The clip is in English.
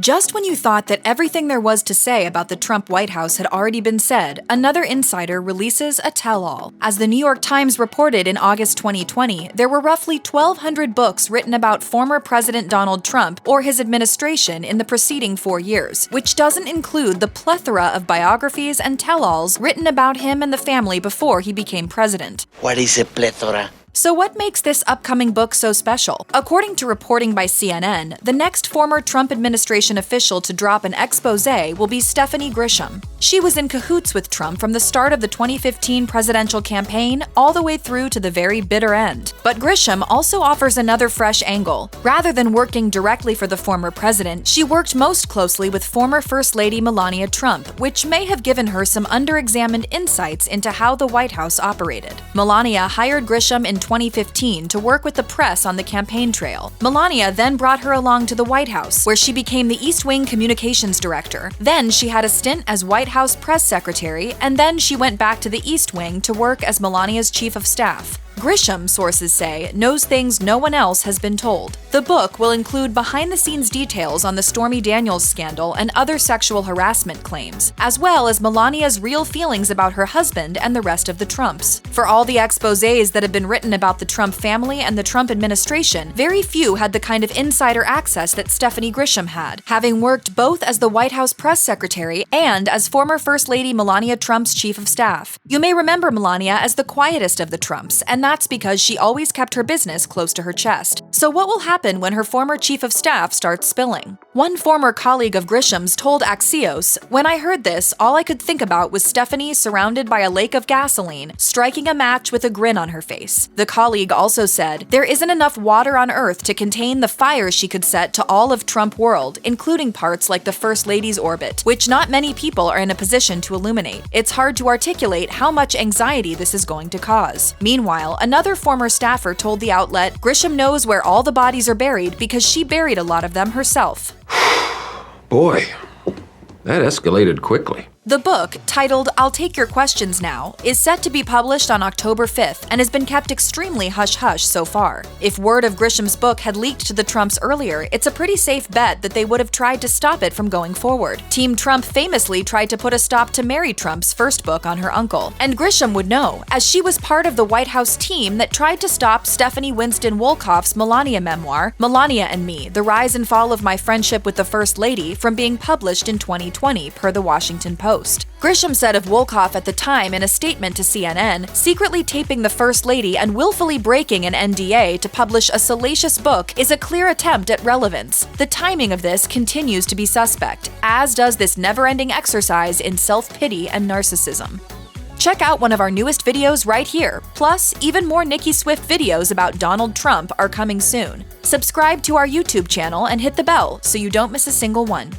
Just when you thought that everything there was to say about the Trump White House had already been said, another insider releases a tell-all. As the New York Times reported in August 2020, there were roughly 1,200 books written about former President Donald Trump or his administration in the preceding 4 years, which doesn't include the plethora of biographies and tell-alls written about him and the family before he became president. What is a plethora? So what makes this upcoming book so special? According to reporting by CNN, the next former Trump administration official to drop an exposé will be Stephanie Grisham. She was in cahoots with Trump from the start of the 2015 presidential campaign all the way through to the very bitter end. But Grisham also offers another fresh angle. Rather than working directly for the former president, she worked most closely with former First Lady Melania Trump, which may have given her some under-examined insights into how the White House operated. Melania hired Grisham in 2015 to work with the press on the campaign trail. Melania then brought her along to the White House, where she became the East Wing communications director. Then she had a stint as White House press secretary, and then she went back to the East Wing to work as Melania's chief of staff. Grisham, sources say, knows things no one else has been told. The book will include behind-the-scenes details on the Stormy Daniels scandal and other sexual harassment claims, as well as Melania's real feelings about her husband and the rest of the Trumps. For all the exposés that have been written about the Trump family and the Trump administration, very few had the kind of insider access that Stephanie Grisham had, having worked both as the White House press secretary and as former First Lady Melania Trump's chief of staff. You may remember Melania as the quietest of the Trumps, and that's because she always kept her business close to her chest. So what will happen when her former chief of staff starts spilling? One former colleague of Grisham's told Axios, "When I heard this, all I could think about was Stephanie surrounded by a lake of gasoline, striking a match with a grin on her face." The colleague also said, "There isn't enough water on Earth to contain the fire she could set to all of Trump world, including parts like the First Lady's orbit, which not many people are in a position to illuminate. It's hard to articulate how much anxiety this is going to cause." Meanwhile, another former staffer told the outlet, "Grisham knows where all the bodies are buried because she buried a lot of them herself." Boy, that escalated quickly. The book, titled I'll Take Your Questions Now, is set to be published on October 5th and has been kept extremely hush-hush so far. If word of Grisham's book had leaked to the Trumps earlier, it's a pretty safe bet that they would have tried to stop it from going forward. Team Trump famously tried to put a stop to Mary Trump's first book on her uncle. And Grisham would know, as she was part of the White House team that tried to stop Stephanie Winston Wolkoff's Melania memoir, Melania and Me, The Rise and Fall of My Friendship with the First Lady, from being published in 2020, per the Washington Post. Grisham said of Wolkoff at the time in a statement to CNN, secretly taping the First Lady and willfully breaking an NDA to publish a salacious book is a clear attempt at relevance. The timing of this continues to be suspect, as does this never-ending exercise in self-pity and narcissism. Check out one of our newest videos right here. Plus, even more Nicki Swift videos about Donald Trump are coming soon. Subscribe to our YouTube channel and hit the bell so you don't miss a single one.